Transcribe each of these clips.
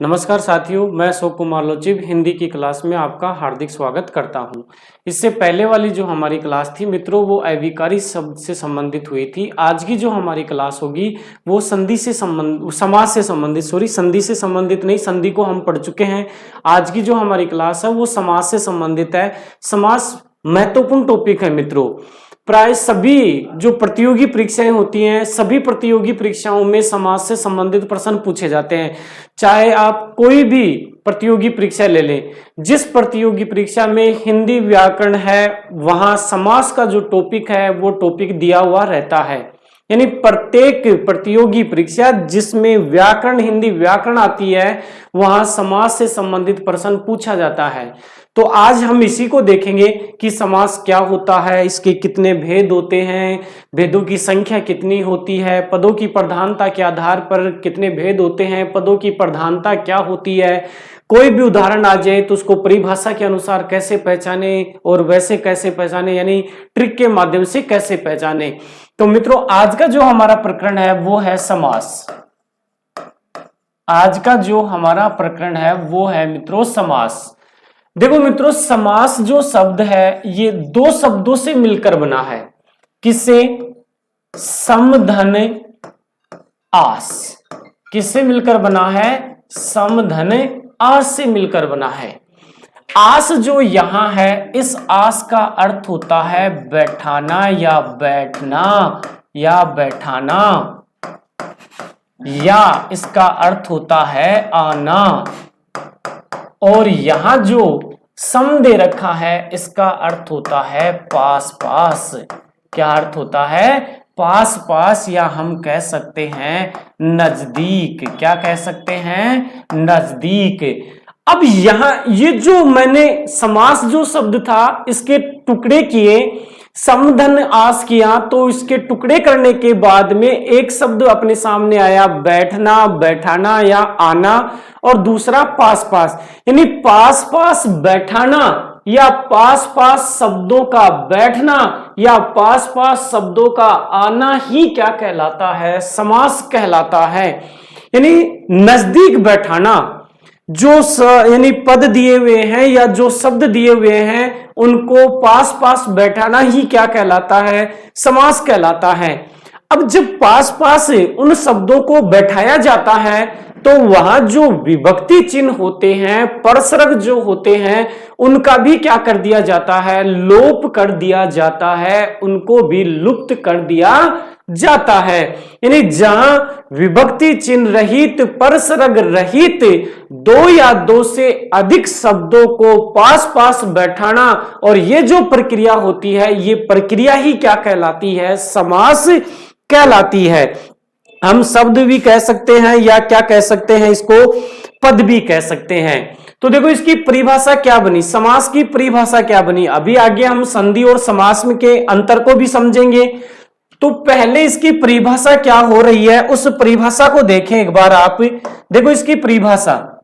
नमस्कार साथियों, मैं अशोक कुमार लोचिब हिंदी की क्लास में आपका हार्दिक स्वागत करता हूं। इससे पहले वाली जो हमारी क्लास थी मित्रों, वो अविकारी शब्द से संबंधित हुई थी। आज की जो हमारी क्लास होगी वो संधि से समास से संबंधित, संधि से संबंधित नहीं, संधि को हम पढ़ चुके हैं। आज की जो हमारी क्लास है वो समास से संबंधित है। समास महत्वपूर्ण टॉपिक है मित्रों। प्राय सभी जो प्रतियोगी परीक्षाएं होती हैं, सभी प्रतियोगी परीक्षाओं में समास से संबंधित प्रश्न पूछे जाते हैं। चाहे आप कोई भी प्रतियोगी परीक्षा ले लें, जिस प्रतियोगी परीक्षा में हिंदी व्याकरण है वहां समास का जो टॉपिक है वो टॉपिक दिया हुआ रहता है। यानी प्रत्येक प्रतियोगी परीक्षा जिसमें व्याकरण, हिंदी व्याकरण आती है, वहां समास से संबंधित प्रश्न पूछा जाता है। तो आज हम इसी को देखेंगे कि समास क्या होता है, इसके कितने भेद होते हैं, भेदों की संख्या कितनी होती है, पदों की प्रधानता के आधार पर कितने भेद होते हैं, पदों की प्रधानता क्या होती है, कोई भी उदाहरण आ जाए तो उसको परिभाषा के अनुसार कैसे पहचाने और वैसे कैसे पहचाने, यानी ट्रिक के माध्यम से कैसे पहचाने। तो मित्रों, आज का जो हमारा प्रकरण है वो है समास। आज का जो हमारा प्रकरण है वो है मित्रों समास। देखो मित्रों, समास जो शब्द है ये दो शब्दों से मिलकर बना है। किससे? सम धन आस। किससे मिलकर बना है? सम धन आस से मिलकर बना है। आस जो यहां है, इस आस का अर्थ होता है बैठाना या बैठना या बैठाना, या इसका अर्थ होता है आना। और यहां जो सम दे रखा है इसका अर्थ होता है पास पास। क्या अर्थ होता है? पास पास, या हम कह सकते हैं नजदीक। क्या कह सकते हैं? नजदीक। अब यहां ये जो मैंने समास जो शब्द था इसके टुकड़े किए, समधन आस किया, तो इसके टुकड़े करने के बाद में एक शब्द अपने सामने आया बैठना, बैठाना या आना, और दूसरा पास पास। यानी पास पास बैठाना या पास पास शब्दों का बैठना या पास पास शब्दों का आना ही क्या कहलाता है? समास कहलाता है। यानी नजदीक बैठाना, जो यानी पद दिए हुए हैं या जो शब्द दिए हुए हैं उनको पास पास बैठाना ही क्या कहलाता है? समास कहलाता है। अब जब पास पास उन शब्दों को बैठाया जाता है तो वहां जो विभक्ति चिन्ह होते हैं, परसरग जो होते हैं, उनका भी क्या कर दिया जाता है? लोप कर दिया जाता है, उनको भी लुप्त कर दिया जाता है। यानी जहां विभक्ति चिन्ह रहित, परसरग रहित दो या दो से अधिक शब्दों को पास पास बैठाना, और ये जो प्रक्रिया होती है ये प्रक्रिया ही क्या कहलाती है? समास कहलाती है। हम शब्द भी कह सकते हैं या क्या कह सकते हैं, इसको पद भी कह सकते हैं। तो देखो इसकी परिभाषा क्या बनी, समास की परिभाषा क्या बनी। अभी आगे हम संधि और समास में के अंतर को भी समझेंगे। तो पहले इसकी परिभाषा क्या हो रही है उस परिभाषा को देखें एक बार आप। देखो इसकी परिभाषा,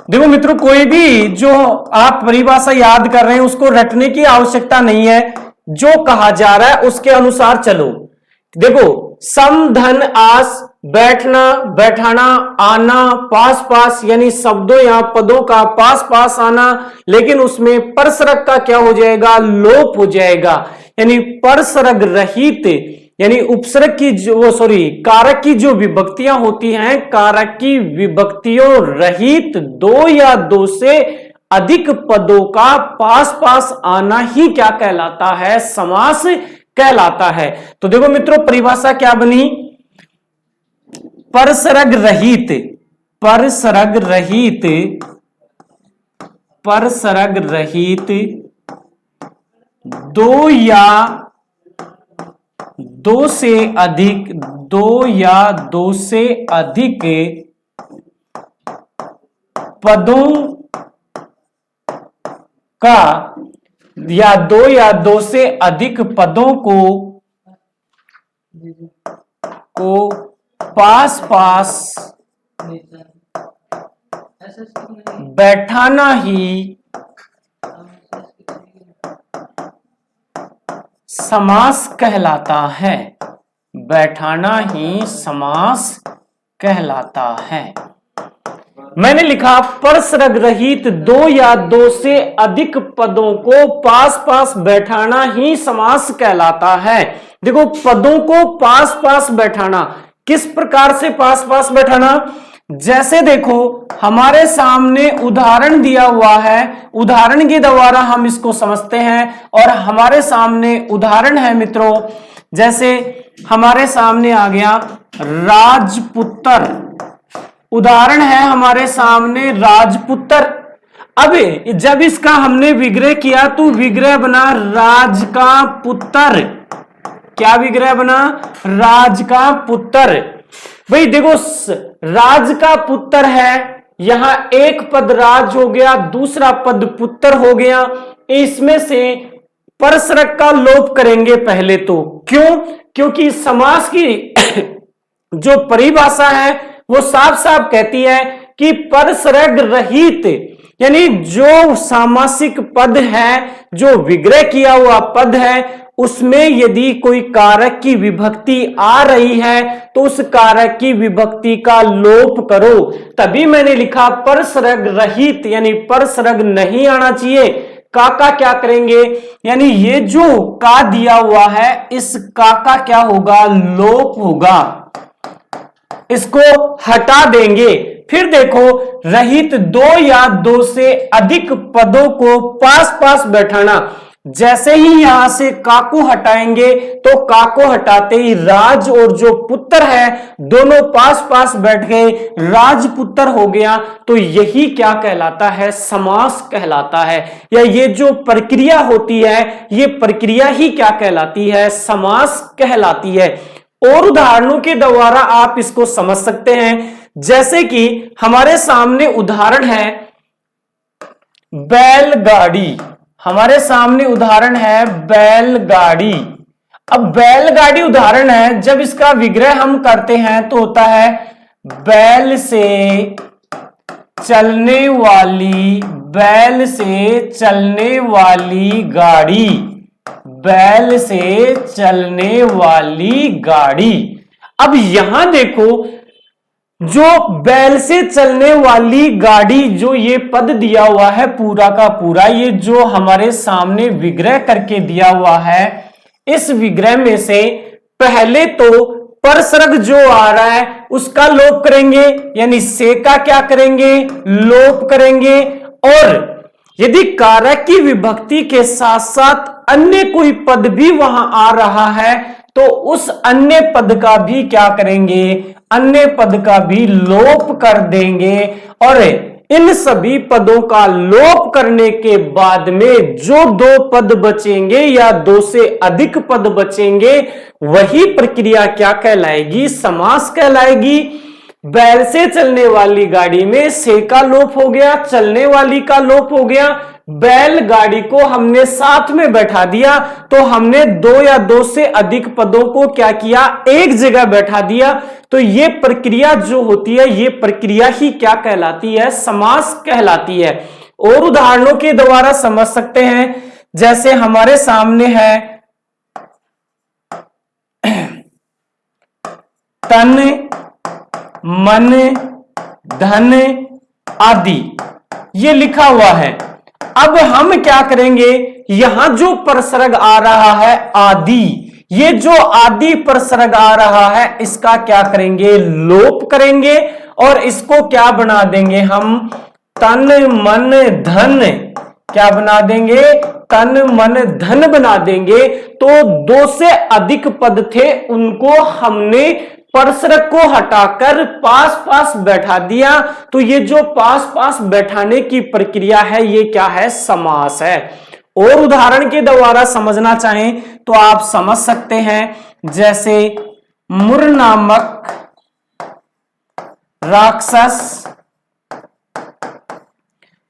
देखो मित्रों, कोई भी जो आप परिभाषा याद कर रहे हैं उसको रटने की आवश्यकता नहीं है, जो कहा जा रहा है उसके अनुसार चलो। देखो, सम धन आस, बैठना, बैठाना, आना, पास पास, यानी शब्दों या पदों का पास पास आना, लेकिन उसमें परसरग का क्या हो जाएगा? लोप हो जाएगा। यानी परसरग रहित, यानी उपसर्ग की जो कारक की जो विभक्तियां होती हैं, कारक की विभक्तियों रहित दो या दो से अधिक पदों का पास पास आना ही क्या कहलाता है? समास कहलाता है। तो देखो मित्रों, परिभाषा क्या बनी? परसरग रहित, परसरग रहित, परसरग रहित दो या दो से अधिक, दो या दो से अधिक पदों का, या दो या दो से अधिक पदों को पास पास बैठाना ही समास कहलाता है। बैठाना ही समास कहलाता है। मैंने लिखा परसरग रहित दो या दो से अधिक पदों को पास पास बैठाना ही समास कहलाता है। देखो, पदों को पास पास बैठाना, किस प्रकार से पास पास बैठाना? जैसे देखो, हमारे सामने उदाहरण दिया हुआ है, उदाहरण के द्वारा हम इसको समझते हैं। और हमारे सामने उदाहरण है मित्रों, जैसे हमारे सामने आ गया राजपुत्र, उदाहरण है हमारे सामने राजपुत्र। अब जब इसका हमने विग्रह किया तो विग्रह बना राज का पुत्र। क्या विग्रह बना? राज का पुत्र। भाई देखो, राज का पुत्र है, यहां एक पद राज हो गया, दूसरा पद पुत्र हो गया। इसमें से परसरग का लोप करेंगे पहले तो। क्यों? क्योंकि समास की जो परिभाषा है वो साफ साफ कहती है कि परसरग रहित, यानी जो सामासिक पद है, जो विग्रह किया हुआ पद है, उसमें यदि कोई कारक की विभक्ति आ रही है तो उस कारक की विभक्ति का लोप करो। तभी मैंने लिखा परसरग रहित, यानी परसरग नहीं आना चाहिए। का क्या करेंगे? यानी ये जो का दिया हुआ है, इस का क्या होगा? लोप होगा, इसको हटा देंगे। फिर देखो, रहित दो या दो से अधिक पदों को पास पास बैठाना। जैसे ही यहां से का को हटाएंगे तो का को हटाते ही राज और जो पुत्र है दोनों पास पास बैठ गए, राजपुत्र हो गया। तो यही क्या कहलाता है? समास कहलाता है। या ये जो प्रक्रिया होती है, ये प्रक्रिया ही क्या कहलाती है? समास कहलाती है। और उदाहरणों के द्वारा आप इसको समझ सकते हैं। जैसे कि हमारे सामने उदाहरण है बैलगाड़ी, हमारे सामने उदाहरण है बैलगाड़ी। अब बैलगाड़ी उदाहरण है, जब इसका विग्रह हम करते हैं तो होता है बैल से चलने वाली, बैल से चलने वाली गाड़ी, बैल से चलने वाली गाड़ी। अब यहां देखो, जो बैल से चलने वाली गाड़ी, जो ये पद दिया हुआ है पूरा का पूरा, ये जो हमारे सामने विग्रह करके दिया हुआ है, इस विग्रह में से पहले तो परसरग जो आ रहा है उसका लोप करेंगे, यानी से का क्या करेंगे? लोप करेंगे। और यदि कारक की विभक्ति के साथ साथ अन्य कोई पद भी वहां आ रहा है तो उस अन्य पद का भी क्या करेंगे? अन्य पद का भी लोप कर देंगे। और इन सभी पदों का लोप करने के बाद में जो दो पद बचेंगे या दो से अधिक पद बचेंगे, वही प्रक्रिया क्या कहलाएगी? समास कहलाएगी। बैल से चलने वाली गाड़ी में से का लोप हो गया, चलने वाली का लोप हो गया। बैलगाड़ी को हमने साथ में बैठा दिया तो हमने दो या दो से अधिक पदों को क्या किया? एक जगह बैठा दिया। तो ये प्रक्रिया जो होती है, ये प्रक्रिया ही क्या कहलाती है? समास कहलाती है। और उदाहरणों के द्वारा समझ सकते हैं। जैसे हमारे सामने है तन, मन, धन आदि, ये लिखा हुआ है। अब हम क्या करेंगे? यहां जो परसरग आ रहा है आदि, ये जो आदि परसरग आ रहा है, इसका क्या करेंगे? लोप करेंगे। और इसको क्या बना देंगे हम? तन मन धन। क्या बना देंगे? तन मन धन बना देंगे। तो दो से अधिक पद थे, उनको हमने परसरग को हटाकर पास पास बैठा दिया। तो ये जो पास पास बैठाने की प्रक्रिया है, ये क्या है? समास है। और उदाहरण के द्वारा समझना चाहें तो आप समझ सकते हैं। जैसे मुर नामक राक्षस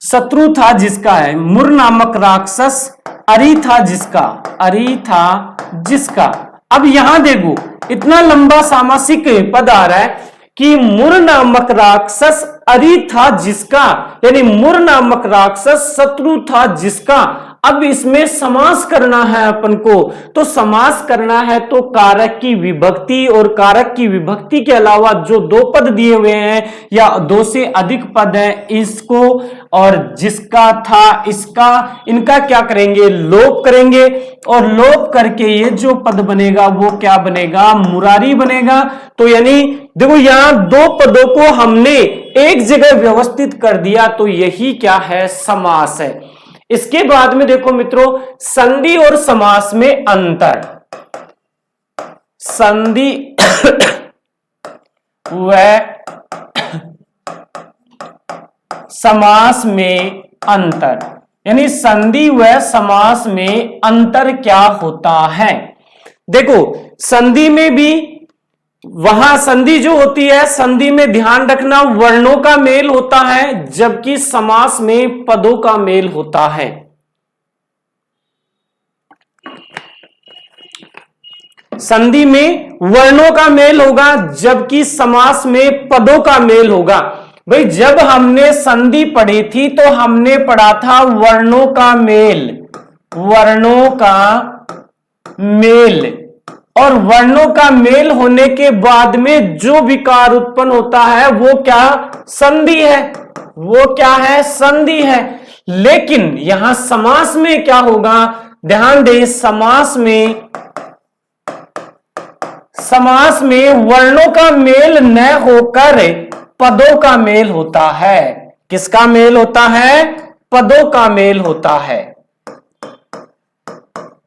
शत्रु था जिसका है, मुर नामक राक्षस अरि था जिसका, अरि था जिसका। अब यहां देखो, इतना लंबा सामासिक पद आ रहा है कि मुर नामक राक्षस अरि था जिसका, यानी मुर नामक राक्षस शत्रु था जिसका। अब इसमें समास करना है अपन को, तो समास करना है तो कारक की विभक्ति और कारक की विभक्ति के अलावा जो दो पद दिए हुए हैं या दो से अधिक पद हैं, इसको और जिसका था इसका, इनका क्या करेंगे, लोप करेंगे और लोप करके ये जो पद बनेगा वो क्या बनेगा, मुरारी बनेगा। तो यानी देखो यहां दो पदों को हमने एक जगह व्यवस्थित कर दिया, तो यही क्या है, समास है। इसके बाद में देखो मित्रों, संधि और समास में अंतर। संधि व समास में अंतर, यानी संधि व समास में अंतर क्या होता है। देखो संधि में भी, वहां संधि जो होती है, संधि में ध्यान रखना वर्णों का मेल होता है, जबकि समास में पदों का मेल होता है। संधि में वर्णों का मेल होगा, जबकि समास में पदों का मेल होगा। भाई जब हमने संधि पढ़ी थी तो हमने पढ़ा था वर्णों का मेल, वर्णों का मेल, और वर्णों का मेल होने के बाद में जो विकार उत्पन्न होता है वो क्या, संधि है, वो क्या है, संधि है। लेकिन यहां समास में क्या होगा, ध्यान दें, समास में वर्णों का मेल न होकर पदों का मेल होता है। किसका मेल होता है, पदों का मेल होता है,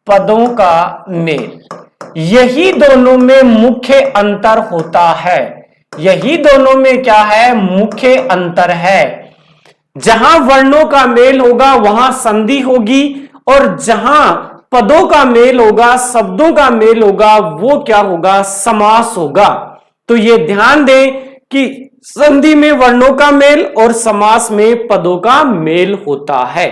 पदों का मेल। यही दोनों में मुख्य अंतर होता है, यही दोनों में क्या है, मुख्य अंतर है। जहां वर्णों का मेल होगा वहां संधि होगी, और जहां पदों का मेल होगा, शब्दों का मेल होगा, वो क्या होगा, समास होगा। तो ये ध्यान दें कि संधि में वर्णों का मेल और समास में पदों का मेल होता है।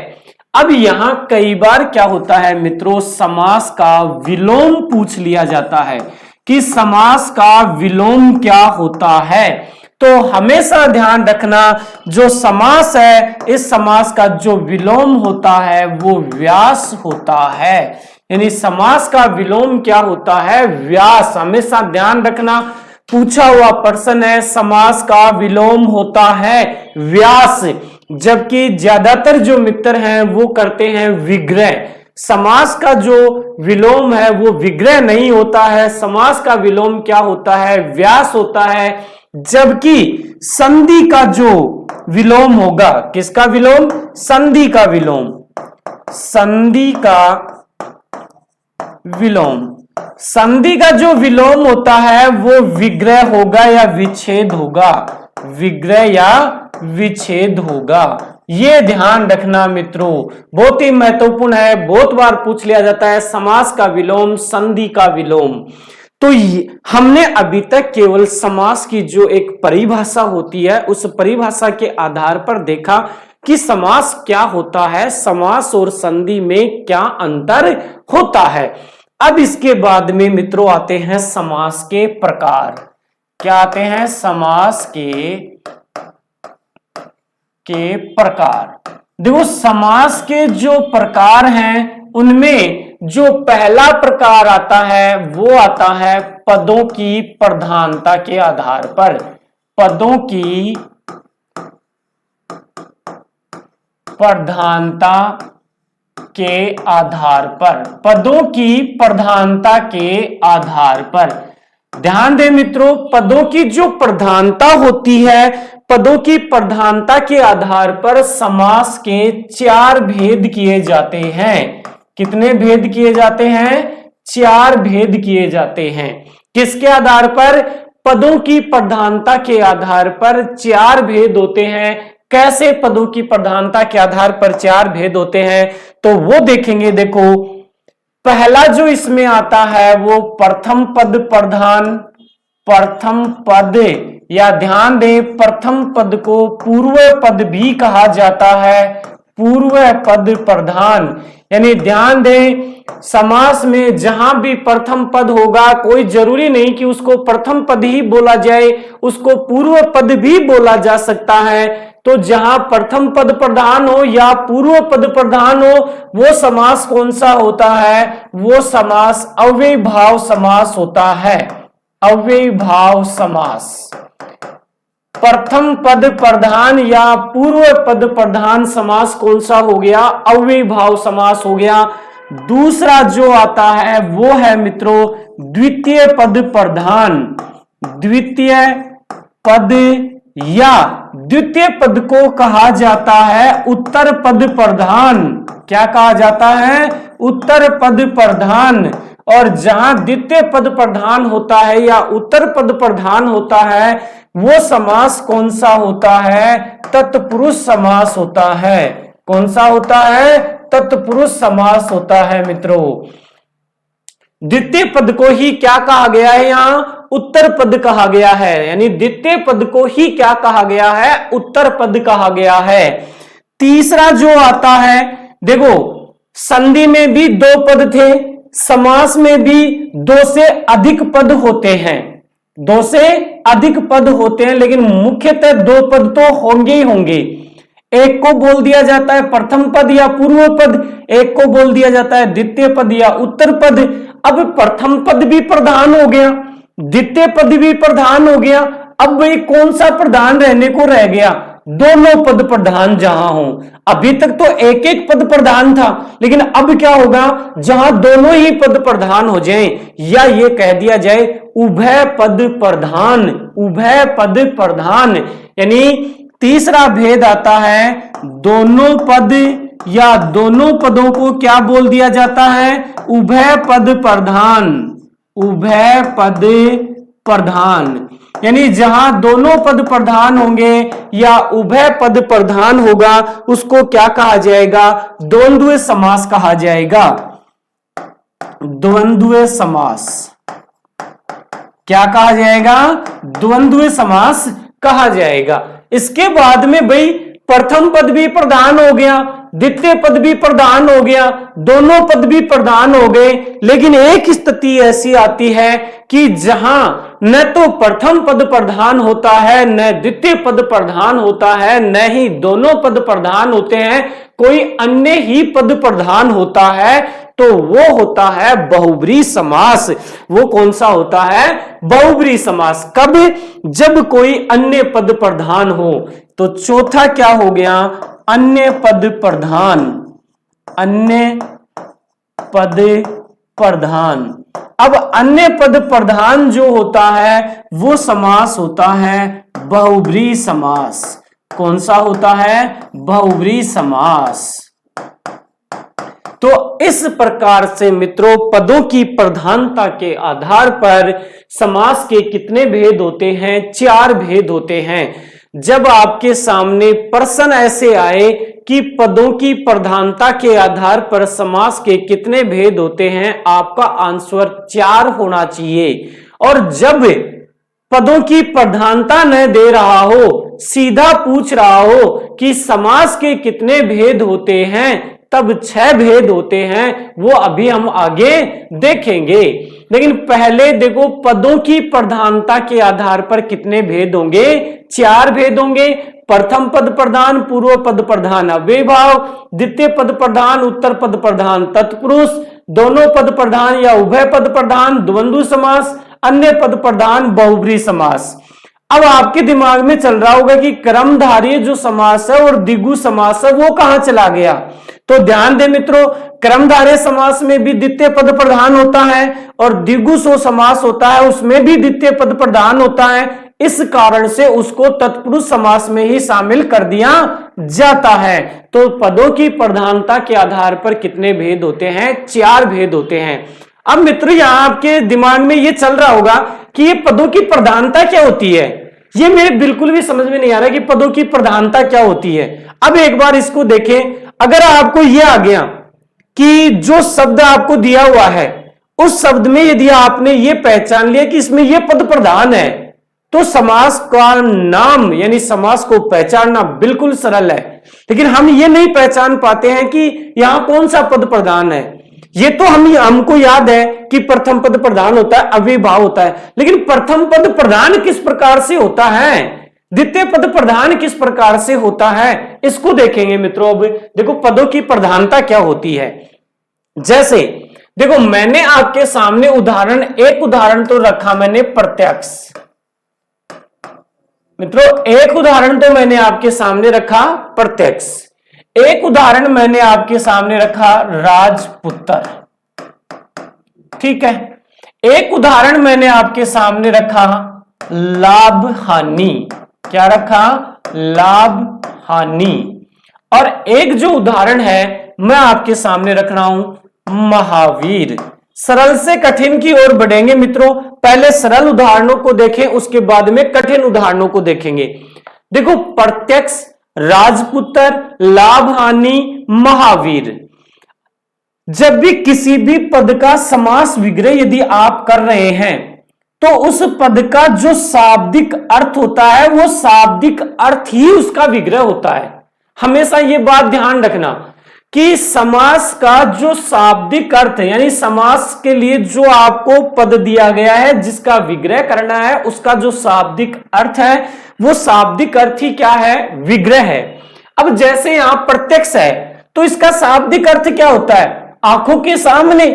अब यहां कई बार क्या होता है मित्रों, समास का विलोम पूछ लिया जाता है कि समास का विलोम क्या होता है। तो हमेशा ध्यान रखना, जो समास है, इस समास का जो विलोम होता है वो व्यास होता है। यानी समास का विलोम क्या होता है, व्यास। हमेशा ध्यान रखना, पूछा हुआ प्रश्न है, समास का विलोम होता है व्यास, जबकि ज्यादातर जो मित्र हैं वो करते हैं विग्रह। समास का जो विलोम है वो विग्रह नहीं होता है, समास का विलोम क्या होता है, व्यास होता है। जबकि संधि का जो विलोम होगा, किसका विलोम, संधि का विलोम, संधि का विलोम, संधि का जो विलोम होता है वो विग्रह होगा या विच्छेद होगा, विग्रह या विच्छेद होगा। ये ध्यान रखना मित्रों, बहुत ही महत्वपूर्ण है, बहुत बार पूछ लिया जाता है समास का विलोम, संधि का विलोम। तो हमने अभी तक केवल समास की जो एक परिभाषा होती है उस परिभाषा के आधार पर देखा कि समास क्या होता है, समास और संधि में क्या अंतर होता है। अब इसके बाद में मित्रों आते हैं समास के प्रकार। क्या आते हैं, समास के प्रकार। देखो समास के जो प्रकार हैं उनमें जो पहला प्रकार आता है वो आता है पदों की प्रधानता के आधार पर, पदों की प्रधानता के आधार पर, पदों की प्रधानता के आधार पर। ध्यान दें मित्रों, पदों की जो प्रधानता होती है, पदों की प्रधानता के आधार पर समास के 4 भेद किए जाते हैं। कितने भेद किए जाते हैं, 4 भेद किए जाते हैं। किसके आधार पर, पदों की प्रधानता के आधार पर 4 भेद होते हैं। कैसे पदों की प्रधानता के आधार पर 4 भेद होते हैं तो वो देखेंगे। देखो पहला जो इसमें आता है वो प्रथम पद प्रधान, प्रथम पद, या ध्यान दें प्रथम पद को पूर्व पद भी कहा जाता है, पूर्व पद प्रधान। यानी ध्यान दें, समास में जहां भी प्रथम पद होगा, कोई जरूरी नहीं कि उसको प्रथम पद ही बोला जाए, उसको पूर्व पद भी बोला जा सकता है। तो जहां प्रथम पद प्रधान हो या पूर्व पद प्रधान हो, वो समास कौन सा होता है? वो समास अव्ययीभाव समास होता है। अव्ययीभाव समास। प्रथम पद प्रधान या पूर्व पद प्रधान समास कौन सा हो गया? अव्ययीभाव समास हो गया। दूसरा जो आता है वो है मित्रों द्वितीय पद प्रधान। द्वितीय पद या द्वितीय पद को कहा जाता है उत्तर पद प्रधान। क्या कहा जाता है? उत्तर पद प्रधान। और जहां द्वितीय पद प्रधान होता है या उत्तर पद प्रधान होता है, वो समास कौन सा होता है? तत्पुरुष समास होता है। कौन सा होता है? तत्पुरुष समास होता है मित्रों। द्वितीय पद को ही क्या कहा गया है? यहां उत्तर पद कहा गया है। यानी द्वितीय पद को ही क्या कहा गया है? उत्तर पद कहा गया है। तीसरा जो आता है, देखो संधि में भी दो पद थे, समास में भी दो से अधिक पद होते हैं। दो से अधिक पद होते हैं, लेकिन मुख्यतः दो पद तो होंगे ही होंगे। एक को बोल दिया जाता है प्रथम पद या पूर्व पद, एक को बोल दिया जाता है द्वितीय पद या उत्तर पद। अब प्रथम पद भी प्रधान हो गया, द्वितीय पद भी प्रधान हो गया, अब भाई कौन सा प्रधान रहने को रह गया? दोनों पद प्रधान जहां हो। अभी तक तो एक एक पद प्रधान था, लेकिन अब क्या होगा? जहां दोनों ही पद प्रधान हो जाएं, या ये कह दिया जाए उभय पद प्रधान। उभय पद प्रधान यानी तीसरा भेद आता है, दोनों पद या दोनों पदों को क्या बोल दिया जाता है? उभय पद प्रधान। उभय पद प्रधान यानी जहां दोनों पद प्रधान होंगे या उभय पद प्रधान होगा, उसको क्या कहा जाएगा? द्वंद्व समास कहा जाएगा। द्वंद्व समास। क्या कहा जाएगा? द्वंद्व समास कहा जाएगा। इसके बाद में भाई प्रथम पद भी प्रधान हो गया, द्वितीय पद भी प्रधान हो गया, दोनों पद भी प्रधान हो गए, लेकिन एक स्थिति ऐसी आती है कि जहां न तो प्रथम पद प्रधान होता है, न द्वितीय पद प्रधान होता है, न ही दोनों पद प्रधान होते हैं, कोई अन्य ही पद प्रधान होता है, तो वो होता है बहुब्री समास। वो कौन सा होता है? बहुब्री समास। कब? जब कोई अन्य पद प्रधान हो। तो चौथा क्या हो गया? अन्य पद प्रधान। अन्य पद प्रधान। अब अन्य पद प्रधान जो होता है वो समास होता है बहुब्री समास। कौन सा होता है? बहुब्री समास। तो इस प्रकार से मित्रों पदों की प्रधानता के आधार पर समास के कितने भेद होते हैं? 4 भेद होते हैं। जब आपके सामने प्रश्न ऐसे आए कि पदों की प्रधानता के आधार पर समास के कितने भेद होते हैं, आपका आंसर 4 होना चाहिए। और जब पदों की प्रधानता न दे रहा हो, सीधा पूछ रहा हो कि समास के कितने भेद होते हैं, तब 6 भेद होते हैं। वो अभी हम आगे देखेंगे। लेकिन पहले देखो पदों की प्रधानता के आधार पर कितने भेद होंगे? 4 भेद होंगे। प्रथम पद प्रधान, पूर्व पद प्रधान अव्ययीभाव, द्वितीय पद प्रधान, उत्तर पद प्रधान तत्पुरुष, दोनों पद प्रधान या उभय पद प्रधान द्वंद्व समास, अन्य पद प्रधान बहुब्री समास। अब आपके दिमाग में चल रहा होगा कि क्रमधारीय जो समास है और द्विगु समास है वो कहां चला गया? तो ध्यान दें मित्रों, क्रमधारय समास में भी द्वितीय पद प्रधान होता है और द्विगु समास होता है, उसमें भी द्वितीय पद प्रधान होता है। इस कारण से उसको तत्पुरुष समास में ही शामिल कर दिया जाता है। तो पदों की प्रधानता के आधार पर कितने भेद होते हैं? 4 भेद होते हैं। अब मित्रों यहां आपके दिमाग में ये चल रहा होगा कि ये पदों की प्रधानता क्या होती है। ये मेरे बिल्कुल भी समझ में नहीं आ रहा कि पदों की प्रधानता क्या होती है। अब एक बार इसको देखें। अगर आपको यह आ गया कि जो शब्द आपको दिया हुआ है उस शब्द में यदि आपने ये पहचान लिया कि इसमें यह पद प्रधान है, तो समास का नाम यानी समास को पहचानना बिल्कुल सरल है, लेकिन हम ये नहीं पहचान पाते हैं कि यहां कौन सा पद प्रधान है। ये तो हमको याद है कि प्रथम पद प्रधान होता है, अव्ययभाव होता है, लेकिन प्रथम पद प्रधान किस प्रकार से होता है, द्वितीय पद प्रधान किस प्रकार से होता है, इसको देखेंगे मित्रों। अब देखो पदों की प्रधानता क्या होती है। जैसे देखो मैंने आपके सामने एक उदाहरण तो रखा मैंने प्रत्यक्ष। मित्रों एक उदाहरण तो मैंने आपके सामने रखा प्रत्यक्ष, एक उदाहरण मैंने आपके सामने रखा राजपुत्र, ठीक है। एक उदाहरण मैंने आपके सामने रखा लाभ हानि, क्या रखा, लाभ हानि। और एक जो उदाहरण है मैं आपके सामने रख रहा हूं महावीर। सरल से कठिन की ओर बढ़ेंगे मित्रों, पहले सरल उदाहरणों को देखें, उसके बाद में कठिन उदाहरणों को देखेंगे। देखो प्रत्यक्ष, राजपुत्र, लाभ हानि, महावीर। जब भी किसी भी पद का समास विग्रह यदि आप कर रहे हैं तो उस पद का जो शाब्दिक अर्थ होता है वो शाब्दिक अर्थ ही उसका विग्रह होता है। हमेशा ये बात ध्यान रखना कि समास का जो शाब्दिक अर्थ है यानी समास के लिए जो आपको पद दिया गया है जिसका विग्रह करना है उसका जो शाब्दिक अर्थ है वो शाब्दिक अर्थ ही क्या है, विग्रह है। अब जैसे यहां प्रत्यक्ष है तो इसका शाब्दिक अर्थ क्या होता है, आंखों के सामने।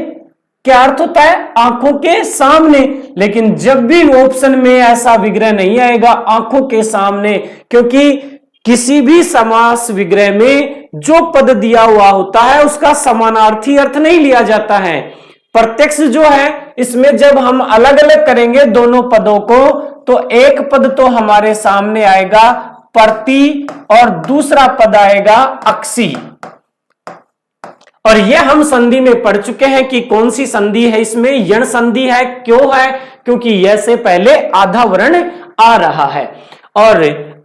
क्या अर्थ होता है, आंखों के सामने। लेकिन जब भी ऑप्शन में ऐसा विग्रह नहीं आएगा आंखों के सामने, क्योंकि किसी भी समास विग्रह में जो पद दिया हुआ होता है उसका समानार्थी अर्थ नहीं लिया जाता है। प्रत्यक्ष जो है इसमें जब हम अलग अलग करेंगे दोनों पदों को तो एक पद तो हमारे सामने आएगा प्रति और दूसरा पद आएगा अक्षी। और यह हम संधि में पढ़ चुके हैं कि कौन सी संधि है, इसमें यण संधि है। क्यों है, क्योंकि यह से पहले आधा वर्ण आ रहा है और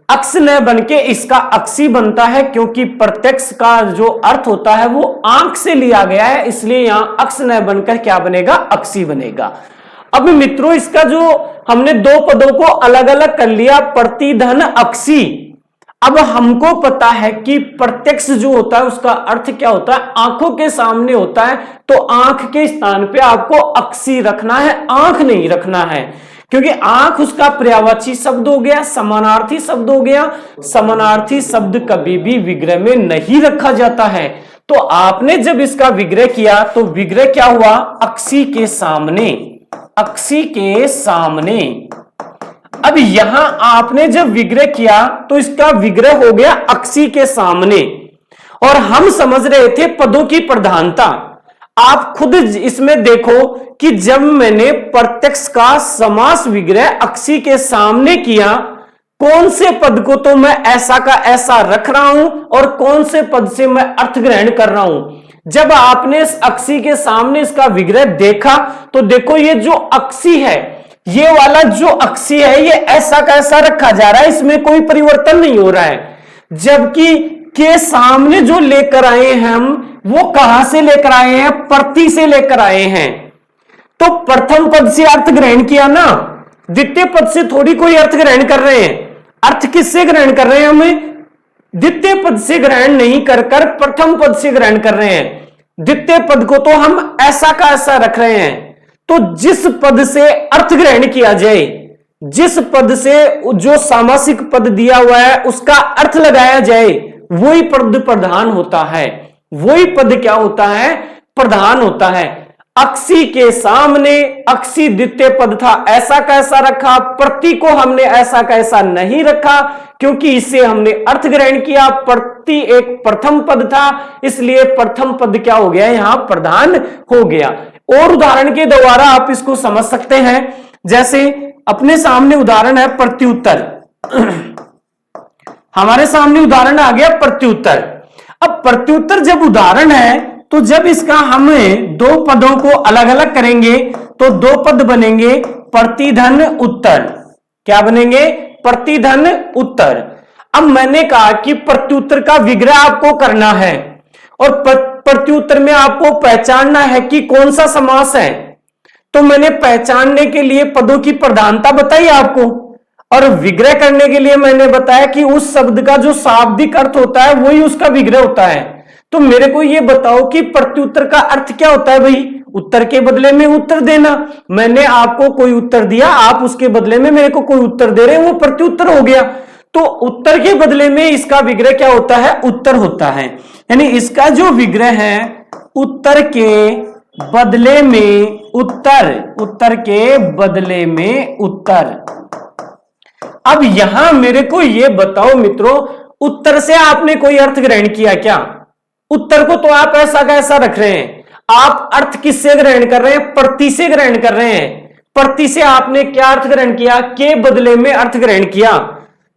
अक्ष न बनके इसका अक्षी बनता है, क्योंकि प्रत्यक्ष का जो अर्थ होता है वो आंख से लिया गया है, इसलिए यहां अक्ष न बनकर क्या बनेगा, अक्षी बनेगा। अब मित्रों इसका जो हमने दो पदों को अलग अलग कर लिया, प्रतिधन अक्षी। अब हमको पता है कि प्रत्यक्ष जो होता है उसका अर्थ क्या होता है, आंखों के सामने होता है, तो आंख के स्थान पे आपको अक्षी रखना है, आंख नहीं रखना है, क्योंकि आंख उसका पर्यायवाची शब्द हो गया, समानार्थी शब्द हो गया। समानार्थी शब्द कभी भी विग्रह में नहीं रखा जाता है। तो आपने जब इसका विग्रह किया तो विग्रह क्या हुआ, अक्षी के सामने, अक्षी के सामने। अब यहां आपने जब विग्रह किया तो इसका विग्रह हो गया अक्षी के सामने। और हम समझ रहे थे पदों की प्रधानता। आप खुद इसमें देखो कि जब मैंने प्रत्यक्ष का समास विग्रह अक्षी के सामने किया, कौन से पद को तो मैं ऐसा का ऐसा रख रहा हूं और कौन से पद से मैं अर्थ ग्रहण कर रहा हूं। जब आपने इस अक्षी के सामने इसका विग्रह देखा तो देखो ये जो अक्षी है, ये वाला जो अक्षी है ये ऐसा का ऐसा रखा जा रहा है, इसमें कोई परिवर्तन नहीं हो रहा है। जबकि के सामने जो लेकर आए हैं हम, वो कहां से लेकर आए हैं, प्रति से लेकर आए हैं। तो प्रथम पद से अर्थ ग्रहण किया ना, द्वितीय पद से थोड़ी कोई अर्थ ग्रहण कर रहे हैं। अर्थ किससे ग्रहण कर रहे हैं, हमें द्वितीय पद से ग्रहण नहीं कर कर प्रथम पद से ग्रहण कर रहे हैं। द्वितीय पद को तो हम ऐसा का ऐसा रख रहे हैं। तो जिस पद से अर्थ ग्रहण किया जाए, जिस पद से जो सामासिक पद दिया हुआ है उसका अर्थ लगाया जाए, वही पद प्रधान होता है। वही पद क्या होता है, प्रधान होता है। अक्षी के सामने अक्षी द्वितीय पद था, ऐसा कैसा रखा, प्रति को हमने ऐसा कैसा नहीं रखा, क्योंकि इससे हमने अर्थ ग्रहण किया। प्रति एक प्रथम पद था, इसलिए प्रथम पद क्या हो गया, यहां प्रधान हो गया। और उदाहरण के द्वारा आप इसको समझ सकते हैं। जैसे अपने सामने उदाहरण है प्रत्युत्तर। हमारे सामने उदाहरण आ गया प्रत्युत्तर। अब प्रत्युत्तर जब उदाहरण है तो जब इसका हमें दो पदों को अलग अलग करेंगे तो दो पद बनेंगे प्रतिधन उत्तर। क्या बनेंगे, प्रतिधन उत्तर। अब मैंने कहा कि प्रत्युत्तर का विग्रह आपको करना है और प्रत्युत्तर में आपको पहचानना है कि कौन सा समास है। तो मैंने पहचानने के लिए पदों की प्रधानता बताई आपको। और विग्रह करने के लिए मैंने बताया कि उस शब्द का जो शाब्दिक अर्थ होता है वही उसका विग्रह होता है। तो मेरे को ये बताओ कि प्रत्युत्तर का अर्थ क्या होता है भाई? उत्तर के बदले में उत्तर देना। मैंने आपको कोई उत्तर दिया, आप उसके बदले में मेरे को कोई उत्तर दे रहे हैं, वो प्रत्युत्तर हो गया। तो उत्तर के बदले में इसका विग्रह क्या होता है? उत्तर होता है। यानी इसका जो विग्रह है उत्तर के बदले में उत्तर, उत्तर के बदले में उत्तर। अब यहां मेरे को यह बताओ मित्रों, उत्तर से आपने कोई अर्थ ग्रहण किया क्या? उत्तर को तो आप ऐसा का ऐसा रख रहे हैं। आप अर्थ किससे ग्रहण कर रहे हैं? प्रति से ग्रहण कर रहे हैं। प्रति से आपने क्या अर्थ ग्रहण किया? के बदले में अर्थ ग्रहण किया।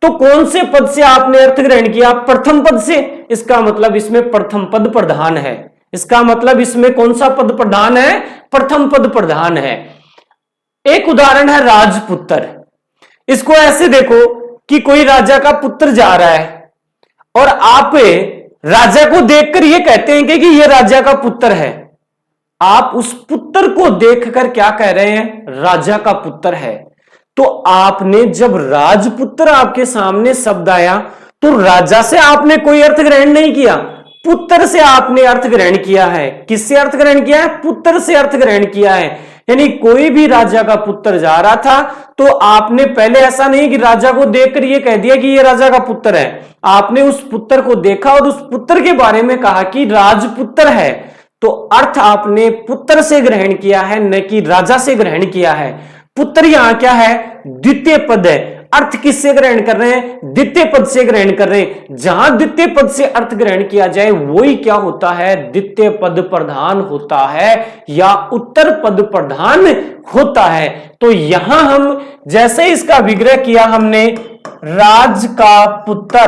तो कौन से पद से आपने अर्थ ग्रहण किया? प्रथम पद से। इसका मतलब इसमें प्रथम पद प्रधान है। इसका मतलब इसमें कौन सा पद प्रधान है? प्रथम पद प्रधान है। एक उदाहरण है राजपुत्र। इसको ऐसे देखो कि कोई राजा का पुत्र जा रहा है और आप राजा को देखकर यह कहते हैं कि यह राजा का पुत्र है। आप उस पुत्र को देखकर क्या कह रहे हैं? राजा का पुत्र है। तो आपने जब राजपुत्र आपके सामने शब्द आया तो राजा से आपने कोई अर्थ ग्रहण नहीं किया, पुत्र से आपने अर्थ ग्रहण किया है। किससे अर्थ ग्रहण किया है? पुत्र से अर्थ ग्रहण किया है। यानी कोई भी राजा का पुत्र जा रहा था तो आपने पहले ऐसा नहीं कि राजा को देखकर यह कह दिया कि यह राजा का पुत्र है। आपने उस पुत्र को देखा और उस पुत्र के बारे में कहा कि राजपुत्र है। तो अर्थ आपने पुत्र से ग्रहण किया है, न कि राजा से ग्रहण किया है। पुत्र यहां क्या है? द्वितीय पद है। अर्थ किससे ग्रहण कर रहे हैं? द्वितीय पद से ग्रहण कर रहे हैं। जहां द्वितीय पद से अर्थ ग्रहण किया जाए वही क्या होता है? द्वितीय पद प्रधान होता है या उत्तर पद प्रधान होता है। तो यहां हम जैसे इसका विग्रह किया हमने, राज का पुत्र।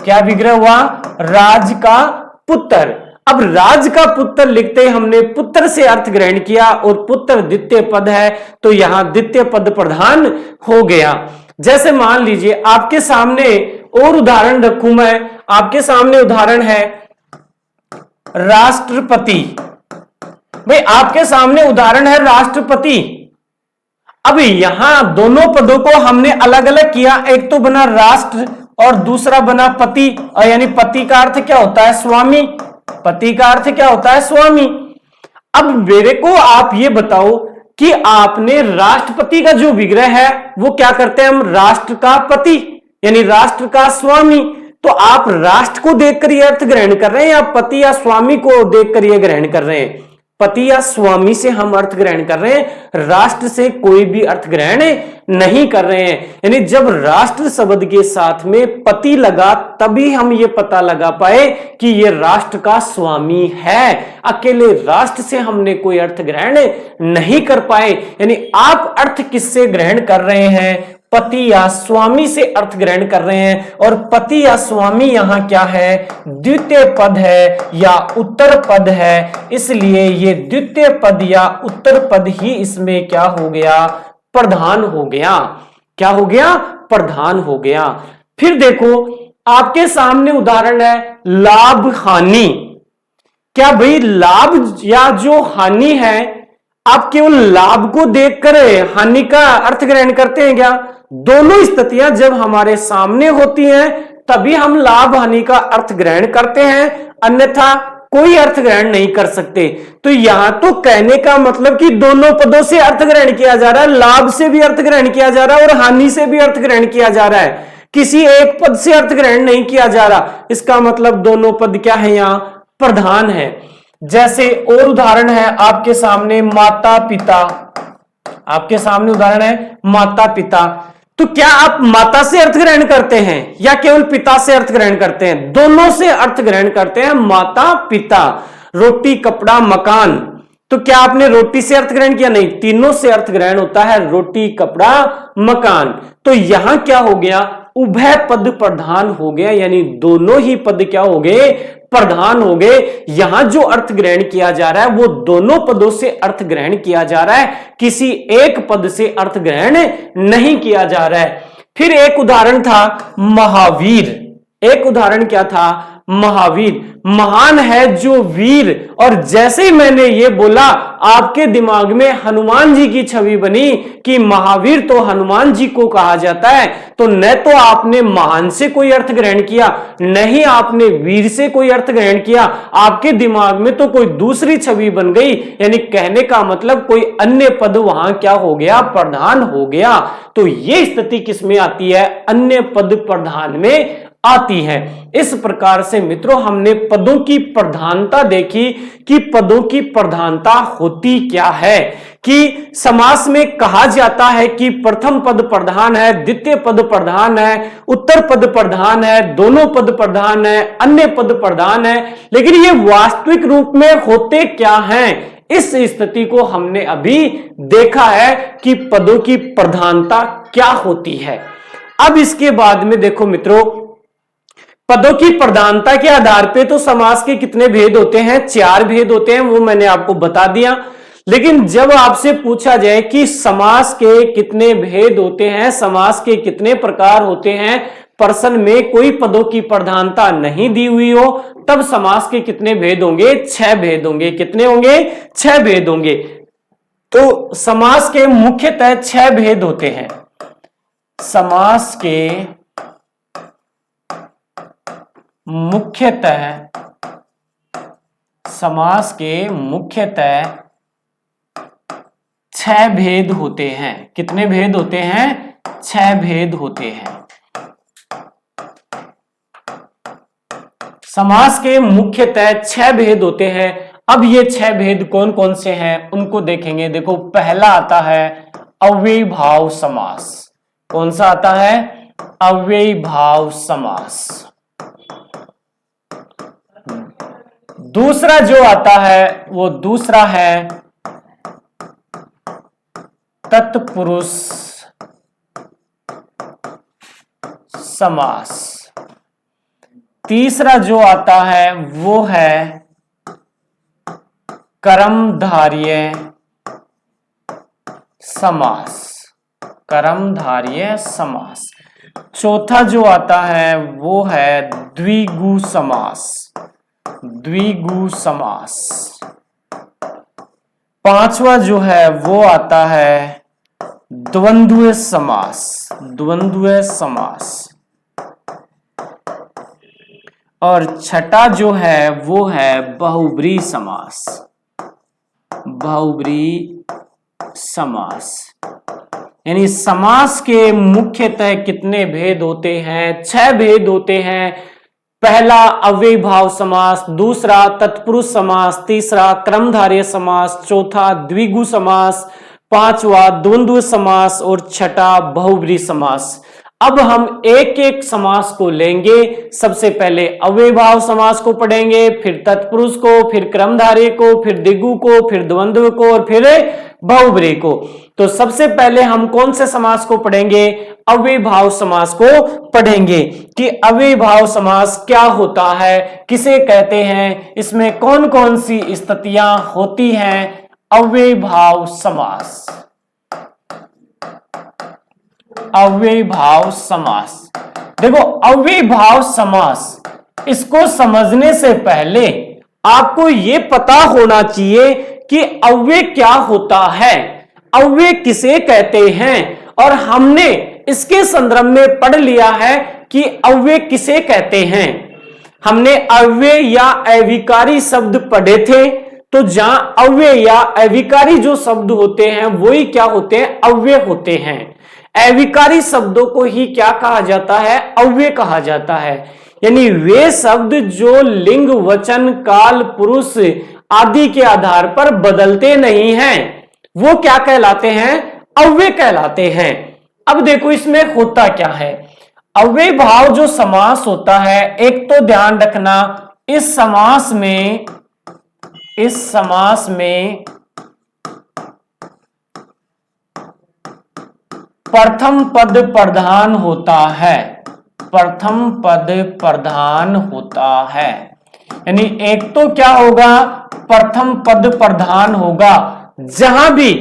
क्या विग्रह हुआ? राज का पुत्र। अब राज का पुत्र लिखते हमने पुत्र से अर्थ ग्रहण किया और पुत्र द्वितीय पद है तो यहां द्वितीय पद प्रधान हो गया। जैसे मान लीजिए आपके सामने और उदाहरण रखूं मैं, आपके सामने उदाहरण है राष्ट्रपति। भाई आपके सामने उदाहरण है राष्ट्रपति। अब यहां दोनों पदों को हमने अलग अलग किया। एक तो बना राष्ट्र और दूसरा बना पति। और यानी पति का अर्थ क्या होता है? स्वामी। पति का अर्थ क्या होता है? स्वामी। अब मेरे को आप ये बताओ कि आपने राष्ट्रपति का जो विग्रह है वो क्या करते हैं हम? राष्ट्र का पति यानी राष्ट्र का स्वामी। तो आप राष्ट्र को देखकर यह अर्थ ग्रहण कर रहे हैं या पति या स्वामी को देखकर यह ग्रहण कर रहे हैं? पति या स्वामी से हम अर्थ ग्रहण कर रहे हैं, राष्ट्र से कोई भी अर्थ ग्रहण नहीं कर रहे हैं। यानी जब राष्ट्र शब्द के साथ में पति लगा तभी हम ये पता लगा पाए कि ये राष्ट्र का स्वामी है। अकेले राष्ट्र से हमने कोई अर्थ ग्रहण नहीं कर पाए। यानी आप अर्थ किससे ग्रहण कर रहे हैं? पति या स्वामी से अर्थ ग्रहण कर रहे हैं। और पति या स्वामी यहां क्या है? द्वितीय पद है या उत्तर पद है, इसलिए ये द्वितीय पद या उत्तर पद ही इसमें क्या हो गया? प्रधान हो गया। क्या हो गया? प्रधान हो गया। फिर देखो आपके सामने उदाहरण है लाभ हानि। क्या भाई लाभ या जो हानि है आप केवल लाभ को देखकर हानि का अर्थ ग्रहण करते हैं क्या? दोनों स्थितियां जब हमारे सामने होती हैं तभी हम लाभ हानि का अर्थ ग्रहण करते हैं, अन्यथा कोई अर्थ ग्रहण नहीं कर सकते। तो यहां तो कहने का मतलब कि दोनों पदों से अर्थ ग्रहण किया जा रहा है, लाभ से भी अर्थ ग्रहण किया जा रहा है और हानि से भी अर्थ ग्रहण किया जा रहा है। किसी एक पद से अर्थ ग्रहण नहीं किया जा रहा। इसका मतलब दोनों पद क्या है? यहां प्रधान है। जैसे और उदाहरण है आपके सामने माता पिता। आपके सामने उदाहरण है माता पिता। तो क्या आप माता से अर्थ ग्रहण करते हैं या केवल पिता से अर्थ ग्रहण करते हैं? दोनों से अर्थ ग्रहण करते हैं, माता पिता। रोटी कपड़ा मकान, तो क्या आपने रोटी से अर्थ ग्रहण किया? नहीं, तीनों से अर्थ ग्रहण होता है, रोटी कपड़ा मकान। तो यहां क्या हो गया? उभय पद प्रधान हो गया, यानी दोनों ही पद क्या हो गए? प्रधान हो गए। यहां जो अर्थ ग्रहण किया जा रहा है वो दोनों पदों से अर्थ ग्रहण किया जा रहा है, किसी एक पद से अर्थ ग्रहण नहीं किया जा रहा है। फिर एक उदाहरण था महावीर। एक उदाहरण क्या था, महावीर, महान है जो वीर। और जैसे ही मैंने ये बोला आपके दिमाग में हनुमान जी की छवि बनी कि महावीर तो हनुमान जी को कहा जाता है। तो न तो आपने महान से कोई अर्थ ग्रहण किया, न ही आपने वीर से कोई अर्थ ग्रहण किया, आपके दिमाग में तो कोई दूसरी छवि बन गई। यानी कहने का मतलब कोई अन्य पद वहां क्या हो गया, प्रधान हो गया। तो ये स्थिति किसमें आती है, अन्य पद प्रधान में आती है। इस प्रकार से मित्रों हमने पदों की प्रधानता देखी कि पदों की प्रधानता होती क्या है, कि समास में कहा जाता है कि प्रथम पद प्रधान है, द्वितीय पद प्रधान है, उत्तर पद प्रधान है, दोनों पद प्रधान है, अन्य पद प्रधान है। लेकिन ये वास्तविक रूप में होते क्या हैं, इस स्थिति को हमने अभी देखा है कि पदों की प्रधानता क्या होती है। अब इसके बाद में देखो मित्रों, पदों की प्रधानता के आधार पे तो समास के कितने भेद होते हैं, 4 भेद होते हैं, वो मैंने आपको बता दिया। लेकिन जब आपसे पूछा जाए कि समास के कितने भेद होते हैं, समास के कितने प्रकार होते हैं, प्रश्न में कोई पदों की प्रधानता नहीं दी हुई हो, तब समास के कितने भेद होंगे, 6 भेद होंगे। कितने होंगे, 6 भेद होंगे। तो समास के मुख्यतः 6 भेद होते हैं। समास के मुख्यतः 6 भेद होते हैं। कितने भेद होते हैं, 6 भेद होते हैं। समास के मुख्यतः 6 भेद होते हैं। अब ये 6 भेद कौन कौन से हैं उनको देखेंगे। देखो पहला आता है अव्ययीभाव समास। कौन सा आता है, अव्ययीभाव समास। दूसरा जो आता है वो दूसरा है तत्पुरुष समास। तीसरा जो आता है वो है कर्मधारय समास। कर्मधारय समास। चौथा जो आता है वो है द्विगु समास। द्विगु समास। पांचवा जो है वो आता है द्वंद्व समास। द्वंद्व समास। और छठा जो है वो है बहुब्री समास। बहुब्री समास। यानी समास के मुख्यतः कितने भेद होते हैं, 6 भेद होते हैं। पहला अव्ययीभाव समास, दूसरा तत्पुरुष समास, तीसरा कर्मधारय समास, चौथा द्विगु समास, पांचवा द्वंद्व समास और छठा बहुब्री समास। अब हम एक एक समास को लेंगे। सबसे पहले अव्ययीभाव समास को पढ़ेंगे, फिर तत्पुरुष को, फिर कर्मधारय को, फिर द्विगु को, फिर द्वंद्व को और फिर बहुब्री को। तो सबसे पहले हम कौन से समास को पढ़ेंगे, अव्ययीभाव समास को पढ़ेंगे कि अव्ययीभाव समास क्या होता है, किसे कहते हैं, इसमें कौन कौन सी स्थितियां होती हैं। अव्ययीभाव समास। अव्ययीभाव समास। देखो अव्ययीभाव समास, इसको समझने से पहले आपको यह पता होना चाहिए कि अव्यय क्या होता है, अव्यय किसे कहते हैं। और हमने इसके संदर्भ में पढ़ लिया है कि अव्यय किसे कहते हैं। हमने अव्यय या अविकारी शब्द पढ़े थे। तो जहां अव्यय या अविकारी जो शब्द होते हैं वही क्या होते हैं, अव्यय होते हैं। अविकारी शब्दों को ही क्या कहा जाता है, अव्यय कहा जाता है। यानी वे शब्द जो लिंग, वचन, काल, पुरुष आदि के आधार पर बदलते नहीं हैं, वो क्या कहलाते हैं, अव्यय कहलाते हैं। अब देखो इसमें होता क्या है, अव्ययीभाव जो समास होता है, एक तो ध्यान रखना इस समास में प्रथम पद प्रधान होता है। प्रथम पद प्रधान होता है। यानी एक तो क्या होगा, प्रथम पद प्रधान होगा। जहां भी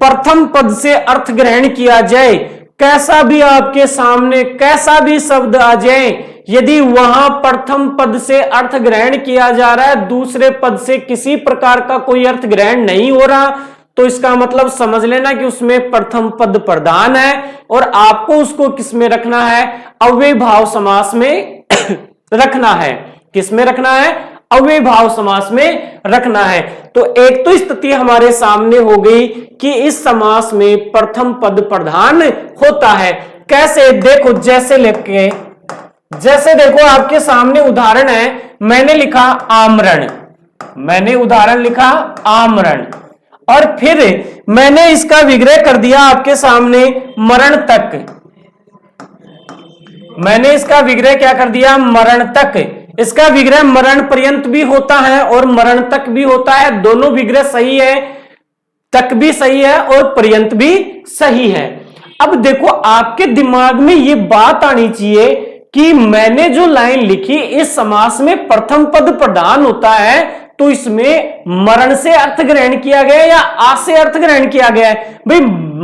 प्रथम पद से अर्थ ग्रहण किया जाए, कैसा भी आपके सामने कैसा भी शब्द आ जाए, यदि वहां प्रथम पद से अर्थ ग्रहण किया जा रहा है, दूसरे पद से किसी प्रकार का कोई अर्थ ग्रहण नहीं हो रहा, तो इसका मतलब समझ लेना कि उसमें प्रथम पद प्रधान है और आपको उसको किसमें रखना है, अव्ययभाव समास में रखना है। किसमें रखना है, अव्ययभाव समास में रखना है। तो एक तो स्थिति हमारे सामने हो गई कि इस समास में प्रथम पद प्रधान होता है। कैसे, देखो जैसे देखो आपके सामने उदाहरण है, मैंने लिखा आमरण, मैंने उदाहरण लिखा आमरण, और फिर मैंने इसका विग्रह कर दिया आपके सामने मरण तक। मैंने इसका विग्रह क्या कर दिया, मरण तक। इसका विग्रह मरण पर्यंत भी होता है और मरण तक भी होता है, दोनों विग्रह सही है, तक भी सही है और पर्यंत भी सही है। अब देखो आपके दिमाग में ये बात आनी चाहिए कि मैंने जो लाइन लिखी, इस समास में प्रथम पद प्रधान होता है, तो इसमें मरण से अर्थ ग्रहण किया गया या आ से अर्थ ग्रहण किया गया है। भाई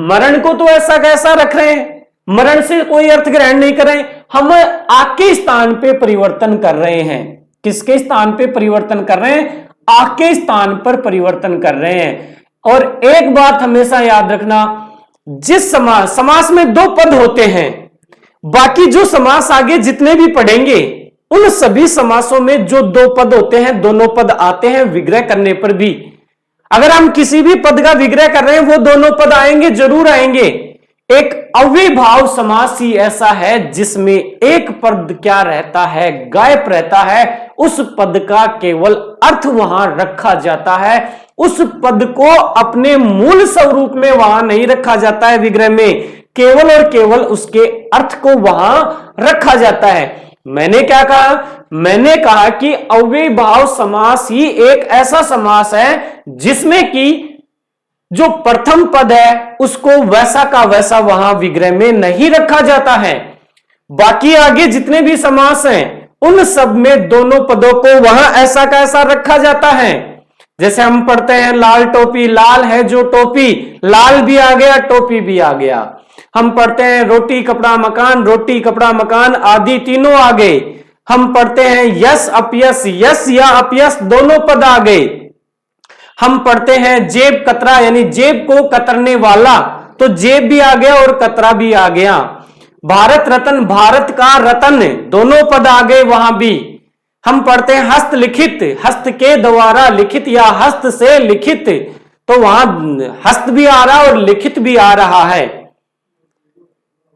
मरण को तो ऐसा कैसा रख रहे हैं, मरण से कोई अर्थ ग्रहण नहीं कर रहे हैं, हम आ के स्थान पे परिवर्तन कर रहे हैं। किसके स्थान पे परिवर्तन कर रहे हैं, आ के स्थान पर परिवर्तन कर रहे हैं। और एक बात हमेशा याद रखना, जिस समास में दो पद होते हैं, बाकी जो समास आगे जितने भी पढ़ेंगे उन सभी समासों में जो दो पद होते हैं, दोनों पद आते हैं विग्रह करने पर भी। अगर हम किसी भी पद का विग्रह कर रहे हैं, वो दोनों पद आएंगे, जरूर आएंगे। एक अव्ययभाव समास ही ऐसा है जिसमें एक पद क्या रहता है, गायब रहता है, उस पद का केवल अर्थ वहां रखा जाता है, उस पद को अपने मूल स्वरूप में वहां नहीं रखा जाता है विग्रह में, केवल और केवल उसके अर्थ को वहां रखा जाता है। मैंने क्या कहा, मैंने कहा कि अव्ययभाव समास ही एक ऐसा समास है जिसमें कि जो प्रथम पद है उसको वैसा का वैसा वहां विग्रह में नहीं रखा जाता है। बाकी आगे जितने भी समास हैं उन सब में दोनों पदों को वहां ऐसा का ऐसा रखा जाता है। जैसे हम पढ़ते हैं लाल टोपी, लाल है जो टोपी, लाल भी आ गया, टोपी भी आ गया। हम पढ़ते हैं रोटी कपड़ा मकान, रोटी कपड़ा मकान आदि तीनों आ गए। हम पढ़ते हैं यस अपयस, यस या अपयस दोनों पद आ गए। हम पढ़ते हैं जेब कतरा, यानी जेब को कतरने वाला, तो जेब भी आ गया और कतरा भी आ गया। भारत रत्न, भारत का रतन, दोनों पद आ गए वहां भी। हम पढ़ते हैं हस्त लिखित, हस्त के द्वारा लिखित या हस्त से लिखित, तो वहां हस्त भी आ रहा और लिखित भी आ रहा है।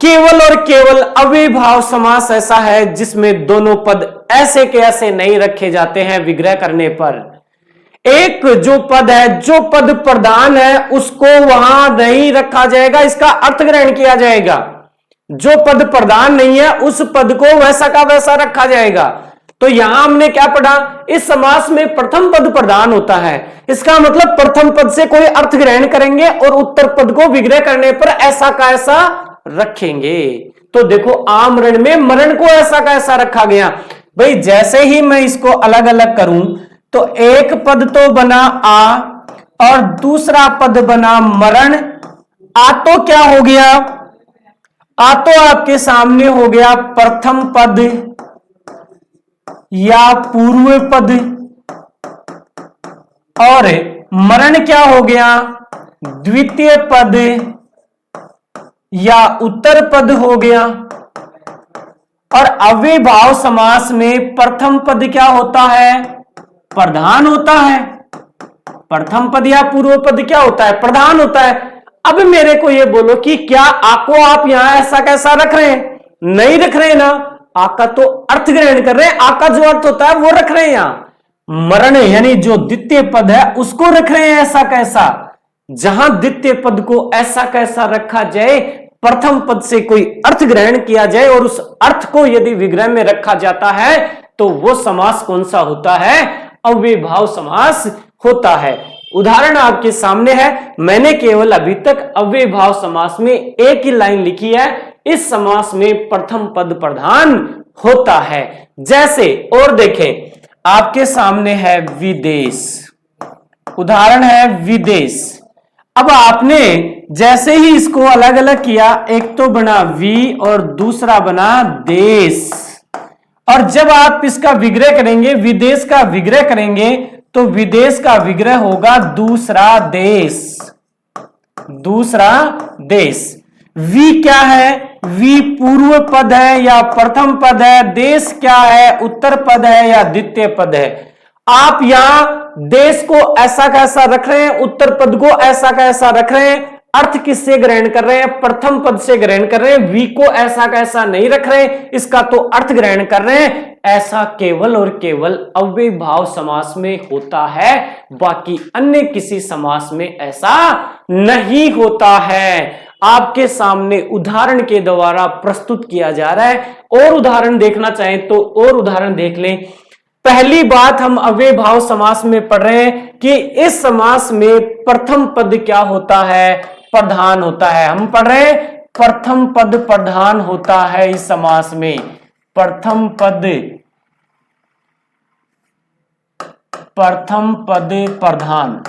केवल और केवल अव्ययभाव समास ऐसा है जिसमें दोनों पद ऐसे के ऐसे नहीं रखे जाते हैं विग्रह करने पर। एक जो पद है, जो पद प्रधान है, उसको वहां नहीं रखा जाएगा, इसका अर्थ ग्रहण किया जाएगा। जो पद प्रधान नहीं है उस पद को वैसा का वैसा रखा जाएगा। तो यहां हमने क्या पढ़ा, इस समास में प्रथम पद प्रधान होता है, इसका मतलब प्रथम पद से कोई अर्थ ग्रहण करेंगे और उत्तर पद को विग्रह करने पर ऐसा का ऐसा रखेंगे। तो देखो आमरण में मरण को ऐसा का ऐसा रखा गया। भाई जैसे ही मैं इसको अलग अलग करूं तो एक पद तो बना आ और दूसरा पद बना मरण। आ तो क्या हो गया, आ तो आपके सामने हो गया प्रथम पद या पूर्व पद, और मरण क्या हो गया, द्वितीय पद या उत्तर पद हो गया। और अव्ययभाव समास में प्रथम पद क्या होता है, प्रधान होता है। प्रथम पद या पूर्व पद क्या होता है, प्रधान होता है। अब मेरे को ये बोलो कि क्या आ को आप यहां ऐसा कैसा रख रहे हैं, नहीं रख रहे ना, आ का तो अर्थ ग्रहण कर रहे हैं, आ का जो अर्थ होता है वो रख रहे हैं। यहां मरण यानी जो द्वितीय पद है उसको रख रहे हैं ऐसा कैसा। जहां द्वितीय पद को ऐसा कैसा रखा जाए, प्रथम पद से कोई अर्थ ग्रहण किया जाए और उस अर्थ को यदि विग्रह में रखा जाता है तो वो समास कौन सा होता है, अव्ययभाव समास होता है। उदाहरण आपके सामने है, मैंने केवल अभी तक अव्ययभाव समास में एक ही लाइन लिखी है, इस समास में प्रथम पद प्रधान होता है। जैसे और देखें, आपके सामने है विदेश, उदाहरण है विदेश। अब आपने जैसे ही इसको अलग अलग किया, एक तो बना वी और दूसरा बना देश, और जब आप इसका विग्रह करेंगे, विदेश का विग्रह करेंगे, तो विदेश का विग्रह होगा दूसरा देश, दूसरा देश। वी क्या है? वी पूर्व पद है या प्रथम पद है? देश क्या है? उत्तर पद है या द्वितीय पद है? आप यहां देश को ऐसा कैसा रख रहे हैं, उत्तर पद को ऐसा कैसा रख रहे हैं, अर्थ किससे ग्रहण कर रहे हैं? प्रथम पद से ग्रहण कर रहे हैं। वी को ऐसा कैसा नहीं रख रहे हैं, इसका तो अर्थ ग्रहण कर रहे हैं। ऐसा केवल और केवल अव्ययभाव समास में होता है, बाकी अन्य किसी समास में ऐसा नहीं होता है। आपके सामने उदाहरण के द्वारा प्रस्तुत किया जा रहा है। और उदाहरण देखना चाहें तो और उदाहरण देख लें। पहली बात हम अव्ययभाव समास में पढ़ रहे हैं कि इस समास में प्रथम पद क्या होता है? प्रधान होता है। हम पढ़ रहे हैं प्रथम पद प्रधान होता है इस समास में। प्रथम पद प्रधान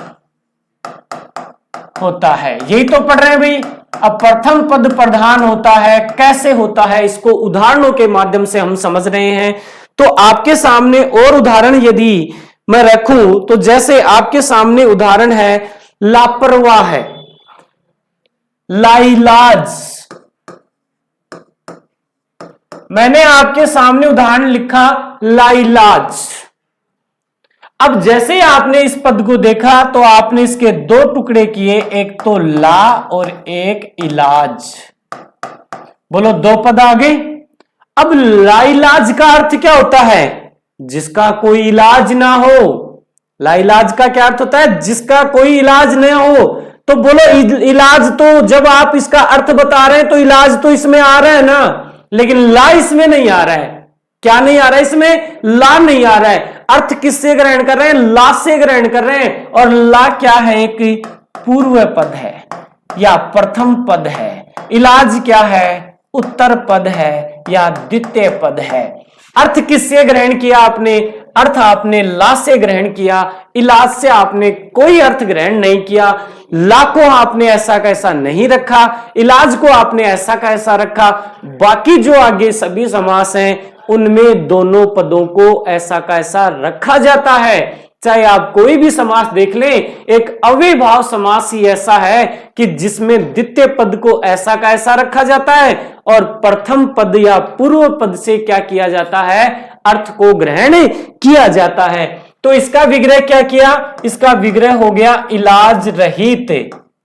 होता है, यही तो पढ़ रहे हैं भाई। अब प्रथम पद प्रधान होता है, कैसे होता है, इसको उदाहरणों के माध्यम से हम समझ रहे हैं। तो आपके सामने और उदाहरण यदि मैं रखूं तो जैसे आपके सामने उदाहरण है लापरवाह है, लाइलाज। मैंने आपके सामने उदाहरण लिखा लाइलाज। अब जैसे आपने इस पद को देखा तो आपने इसके दो टुकड़े किए, एक तो ला और एक इलाज। बोलो दो पद आ गए। अब लाइलाज का अर्थ क्या होता है? जिसका कोई इलाज ना हो। लाइलाज का क्या अर्थ होता है? जिसका कोई इलाज ना हो। तो बोलो इलाज, तो जब आप इसका अर्थ बता रहे हैं तो इलाज तो इसमें आ रहा है ना, लेकिन ला इसमें नहीं आ रहा है। क्या नहीं आ रहा है? इसमें ला नहीं आ रहा है। अर्थ किससे ग्रहण कर रहे हैं? ला से ग्रहण कर रहे हैं। और ला क्या है? एक पूर्व पद है या प्रथम पद है। इलाज क्या है? उत्तर पद है या द्वितीय पद है। अर्थ किससे ग्रहण किया आपने? अर्थ आपने ला से ग्रहण किया, इलाज से आपने कोई अर्थ ग्रहण नहीं किया। ला को आपने ऐसा कैसा नहीं रखा, इलाज को आपने ऐसा कैसा रखा। बाकी जो आगे सभी समास हैं उनमें दोनों पदों को ऐसा कैसा रखा जाता है। चाहे आप कोई भी समास देख लें, एक अव्ययभाव समास ही ऐसा है कि जिसमें द्वितीय पद को ऐसा का ऐसा रखा जाता है और प्रथम पद या पूर्व पद से क्या किया जाता है? अर्थ को ग्रहण किया जाता है। तो इसका विग्रह क्या किया? इसका विग्रह हो गया इलाज रहित।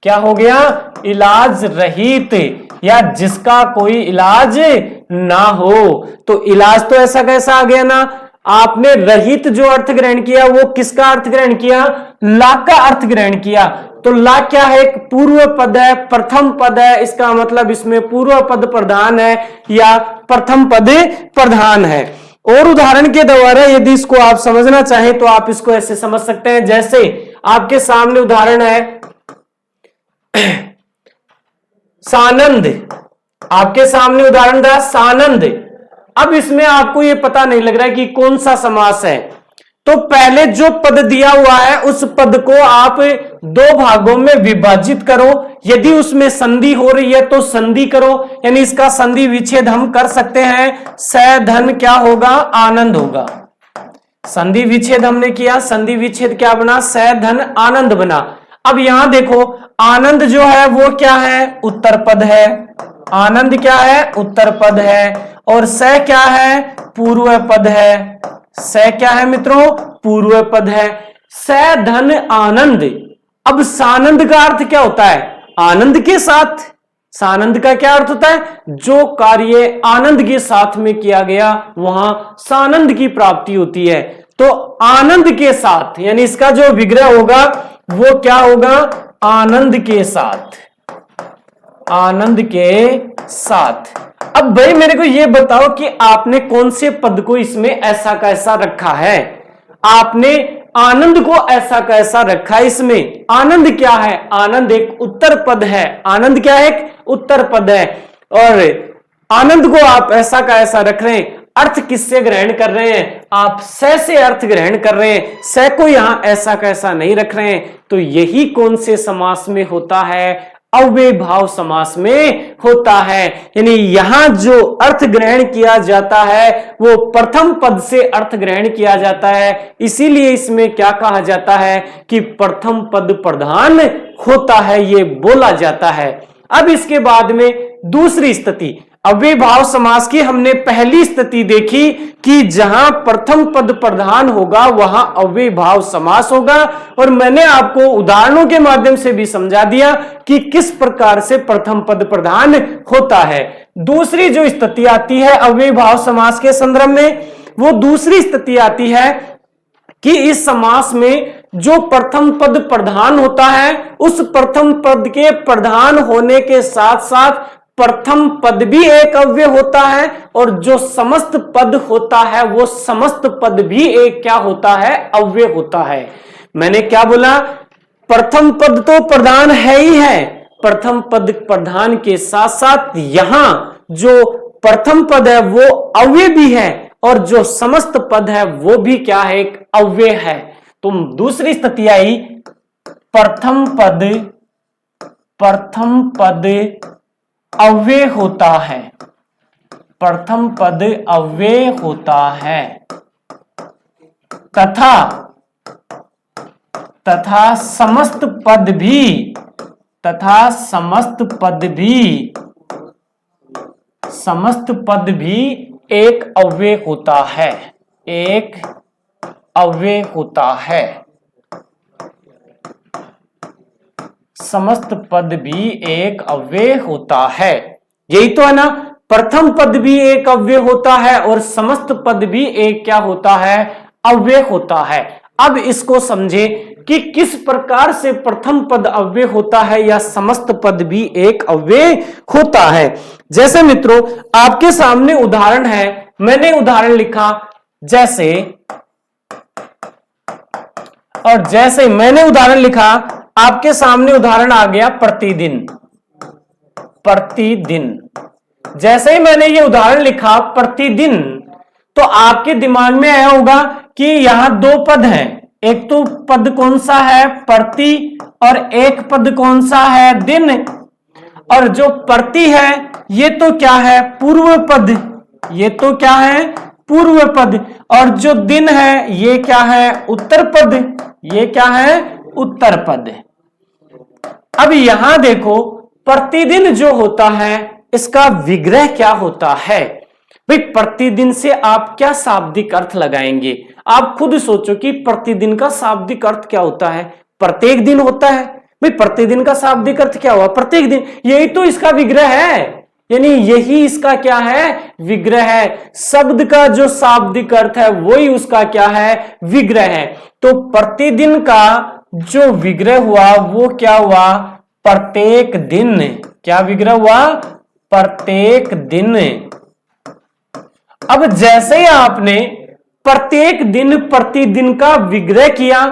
क्या हो गया? इलाज रहित, या जिसका कोई इलाज ना हो। तो इलाज तो ऐसा कैसा आ गया ना। आपने रहित जो अर्थ ग्रहण किया वो किसका अर्थ ग्रहण किया? ला का अर्थ ग्रहण किया। तो ला क्या है? एक पूर्व पद है, प्रथम पद है। इसका मतलब इसमें पूर्व पद प्रधान है या प्रथम पद प्रधान है। और उदाहरण के द्वारा यदि इसको आप समझना चाहें तो आप इसको ऐसे समझ सकते हैं, जैसे आपके सामने उदाहरण है सानंद। आपके सामने उदाहरण था सानंद। अब इसमें आपको यह पता नहीं लग रहा है कि कौन सा समास है। तो पहले जो पद दिया हुआ है उस पद को आप दो भागों में विभाजित करो। यदि उसमें संधि हो रही है तो संधि करो, यानी इसका संधि विच्छेद हम कर सकते हैं। स धन क्या होगा? आनंद होगा। संधि विच्छेद हमने किया, संधि विच्छेद क्या बना? स धन आनंद बना। अब यहां देखो, आनंद जो है वो क्या है? उत्तर पद है। आनंद क्या है? उत्तर पद है। और स क्या है? पूर्व पद है। स क्या है मित्रों? पूर्व पद है। स धन आनंद। अब सानंद का अर्थ क्या होता है? आनंद के साथ। सानंद का क्या अर्थ होता है? जो कार्य आनंद के साथ में किया गया वहां सानंद की प्राप्ति होती है। तो आनंद के साथ, यानी इसका जो विग्रह होगा वो क्या होगा? आनंद के साथ। आनंद के साथ। अब भाई मेरे को ये बताओ कि आपने कौन से पद को इसमें ऐसा कैसा रखा है? आपने आनंद को ऐसा कैसा रखा है इसमें। आनंद क्या है? आनंद एक उत्तर पद है। आनंद क्या है? एक उत्तर पद है। और आनंद को आप ऐसा का ऐसा रख रहे हैं। अर्थ किससे ग्रहण कर रहे हैं? आप स से अर्थ ग्रहण कर रहे हैं। स को यहां ऐसा कैसा नहीं रख रहे हैं। तो यही कौन से समास में होता है? अव्ययभाव समास में होता है। यानी यहां जो अर्थ ग्रहण किया जाता है वो प्रथम पद से अर्थ ग्रहण किया जाता है, इसीलिए इसमें क्या कहा जाता है कि प्रथम पद प्रधान होता है, ये बोला जाता है। अब इसके बाद में दूसरी स्थिति अव्ययभाव समास की हमने पहली स्थिति देखी कि जहां प्रथम पद प्रधान होगा वहां अव्ययभाव समास होगा, और मैंने आपको उदाहरणों के माध्यम से भी समझा दिया कि किस प्रकार से प्रथम पद प्रधान होता है। दूसरी जो स्थिति आती है अव्ययभाव समास के संदर्भ में, वो दूसरी स्थिति आती है कि इस समास में जो प्रथम पद प्रधान होता है उस प्रथम पद के प्रधान होने के साथ साथ प्रथम पद भी एक अव्यय होता है, और जो समस्त पद होता है वो समस्त पद भी एक क्या होता है, अव्यय होता है। मैंने क्या बोला, प्रथम पद तो प्रधान है ही है, प्रथम पद प्रधान के साथ साथ यहां जो प्रथम पद है वो अव्यय भी है, और जो समस्त पद है वो भी क्या है, एक अव्यय है। तो दूसरी स्थिति आई प्रथम पद अव्यय होता है, प्रथम पद अव्यय होता है तथा समस्त पद भी एक अव्यय होता है, एक अव्यय होता है, समस्त पद भी एक अव्यय होता है। यही तो है ना, प्रथम पद भी एक अव्यय होता है और समस्त पद भी एक क्या होता है, अव्यय होता है। अब इसको समझे कि किस प्रकार से प्रथम पद अव्यय होता है या समस्त पद भी एक अव्यय होता है। जैसे मित्रों आपके सामने उदाहरण है, मैंने उदाहरण लिखा जैसे, और जैसे मैंने उदाहरण लिखा आपके सामने उदाहरण आ गया प्रतिदिन। जैसे ही मैंने ये उदाहरण लिखा प्रतिदिन, तो आपके दिमाग में आया होगा कि यहां दो पद हैं, एक तो पद कौन सा है, प्रति, और एक पद कौन सा है, दिन। और जो प्रति है ये तो क्या है, पूर्व पद, ये तो क्या है, पूर्व पद, और जो दिन है ये क्या है, उत्तर पद, ये क्या है, उत्तर पद। अब यहां देखो प्रतिदिन जो होता है इसका विग्रह क्या होता है। भाई प्रतिदिन से आप क्या शाब्दिक अर्थ लगाएंगे, आप खुद सोचो कि प्रतिदिन का शाब्दिक अर्थ क्या होता है, प्रत्येक दिन होता है। भाई प्रतिदिन का शाब्दिक अर्थ क्या हुआ, प्रत्येक दिन, यही तो इसका विग्रह है, यानी यही इसका क्या है, विग्रह है। शब्द का जो शाब्दिक अर्थ है वही उसका क्या है, विग्रह है। तो प्रतिदिन का जो विग्रह हुआ वो क्या हुआ, प्रत्येक दिन। क्या विग्रह हुआ, प्रत्येक दिन। अब जैसे ही आपने प्रत्येक दिन प्रतिदिन का विग्रह किया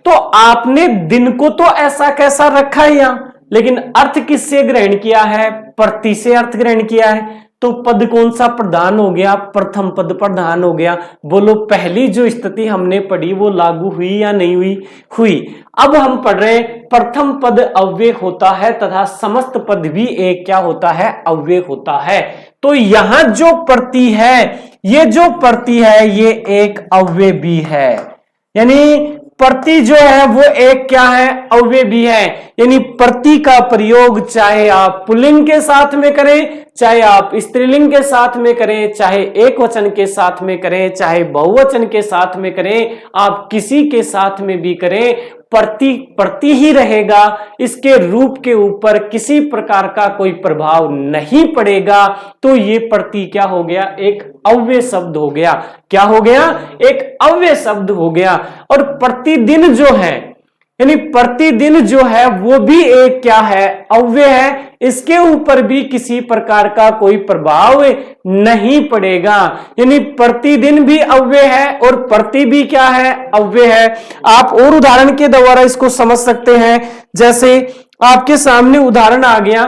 तो आपने दिन को तो ऐसा कैसा रखा है यहां, लेकिन अर्थ किससे ग्रहण किया है, प्रति से अर्थ ग्रहण किया है। तो पद कौन सा प्रधान हो गया, प्रथम पद प्रधान हो गया। बोलो पहली जो स्थिति हमने पढ़ी वो लागू हुई या नहीं हुई, हुई। अब हम पढ़ रहे प्रथम पद अव्यय होता है तथा समस्त पद भी एक क्या होता है, अव्यय होता है। तो यहां जो प्रति है, ये जो प्रति है ये एक अव्यय भी है, यानी प्रति जो है वो एक क्या है, अव्यय भी है। यानी प्रति का प्रयोग चाहे आप पुल्लिंग के साथ में करें, चाहे आप स्त्रीलिंग के साथ में करें, चाहे एक वचन के साथ में करें, चाहे बहुवचन के साथ में करें, आप किसी के साथ में भी करें, प्रति ही रहेगा। इसके रूप के ऊपर किसी प्रकार का कोई प्रभाव नहीं पड़ेगा। तो ये प्रति क्या हो गया, एक अव्यय शब्द हो गया। क्या हो गया, एक अव्यय शब्द हो गया। और प्रतिदिन जो है, यानी प्रतिदिन जो है वो भी एक क्या है, अव्यय है। इसके ऊपर भी किसी प्रकार का कोई प्रभाव नहीं पड़ेगा, यानी प्रतिदिन भी अव्यय है और प्रति भी क्या है, अव्यय है। आप और उदाहरण के द्वारा इसको समझ सकते हैं। जैसे आपके सामने उदाहरण आ गया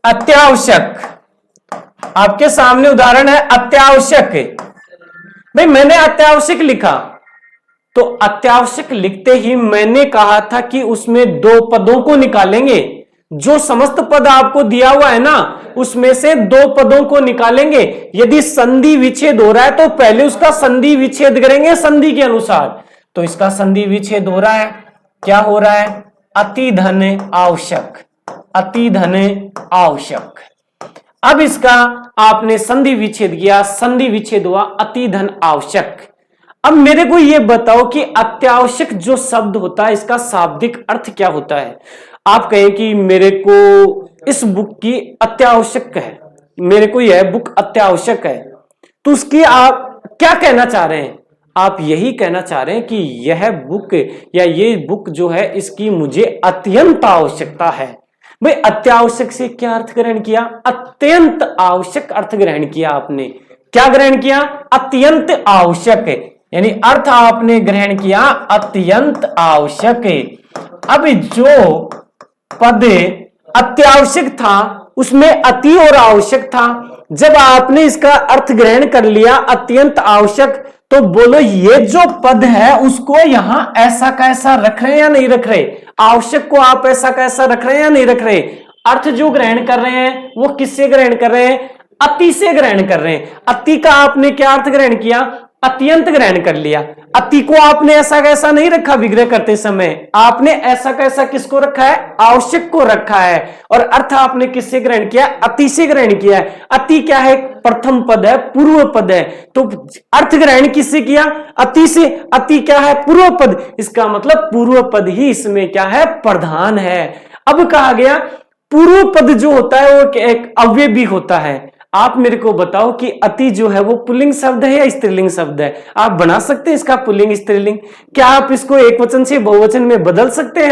अत्यावश्यक, आपके सामने उदाहरण है अत्यावश्यक। भाई मैंने अत्यावश्यक लिखा तो अत्यावश्यक लिखते ही मैंने कहा था कि उसमें दो पदों को निकालेंगे। जो समस्त पद आपको दिया हुआ है ना, उसमें से दो पदों को निकालेंगे। यदि संधि विच्छेद हो रहा है तो पहले उसका संधि विच्छेद करेंगे संधि के अनुसार। तो इसका संधि विच्छेद हो रहा है, क्या हो रहा है? अति धन आवश्यक, अति धन आवश्यक। अब इसका आपने संधि विच्छेद किया, संधि विच्छेद हुआ अति धन आवश्यक। अब मेरे को यह बताओ कि अत्यावश्यक जो शब्द होता है इसका शाब्दिक अर्थ क्या होता है? आप कहें कि मेरे को इस बुक की अत्यावश्यक है, मेरे को यह बुक अत्यावश्यक है, तो उसकी आप क्या कहना चाह रहे हैं? आप यही कहना चाह रहे हैं कि यह बुक या ये बुक जो है इसकी मुझे अत्यंत आवश्यकता है। भाई अत्यावश्यक से क्या अर्थ ग्रहण किया? अत्यंत आवश्यक अर्थ ग्रहण किया आपने। क्या ग्रहण किया? अत्यंत आवश्यक, यानी अर्थ आपने ग्रहण किया अत्यंत आवश्यक। अब जो पद अत्यावश्यक था उसमें अति और आवश्यक था। जब आपने इसका अर्थ ग्रहण कर लिया अत्यंत आवश्यक, तो बोलो ये जो पद है उसको यहां ऐसा कैसा रख रहे हैं या नहीं रख रहे? आवश्यक को आप ऐसा कैसा रख रहे हैं या नहीं रख रहे? अर्थ जो ग्रहण कर रहे हैं वो किससे ग्रहण कर रहे हैं? अति से ग्रहण कर रहे हैं। अति का आपने क्या अर्थ ग्रहण किया? अत्यंत ग्रहण कर लिया। अति को आपने ऐसा कैसा नहीं रखा विग्रह करते समय, आपने ऐसा कैसा किसको रखा है? आवश्यक को रखा है। और अर्थ आपने किससे ग्रहण किया? अति से ग्रहण किया है। अति क्या है? प्रथम पद है, पूर्व पद है। तो अर्थ ग्रहण किससे किया? अति से। अति क्या है? पूर्व पद। इसका मतलब पूर्व पद ही इसमें क्या है? प्रधान है। अब कहा गया पूर्व पद जो होता है वो एक अव्यय भी होता है। आप मेरे को बताओ कि अति जो है वो पुल्लिंग शब्द है या स्त्रीलिंग शब्द है? आप बना सकते हैं इसका पुल्लिंग स्त्रीलिंग? क्या आप इसको एक वचन से बहुवचन में बदल सकते हैं?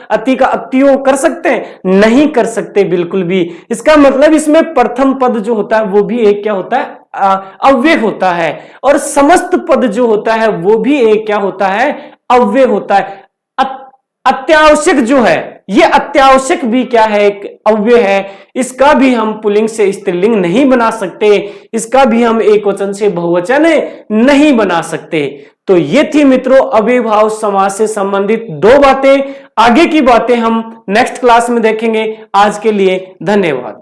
अति का अतियो कर सकते हैं? नहीं कर सकते बिल्कुल भी। इसका मतलब इसमें प्रथम पद जो होता है वो भी एक क्या होता है? अव्यय होता है। और समस्त पद जो होता है वो भी एक क्या होता है? अव्यय होता है। अत्यावश्यक जो है ये अत्यावश्यक भी क्या है? एक अव्यय है। इसका भी हम पुल्लिंग से स्त्रीलिंग नहीं बना सकते, इसका भी हम एक वचन से बहुवचन नहीं बना सकते। तो ये थी मित्रों अव्ययभाव समास से संबंधित दो बातें। आगे की बातें हम नेक्स्ट क्लास में देखेंगे। आज के लिए धन्यवाद।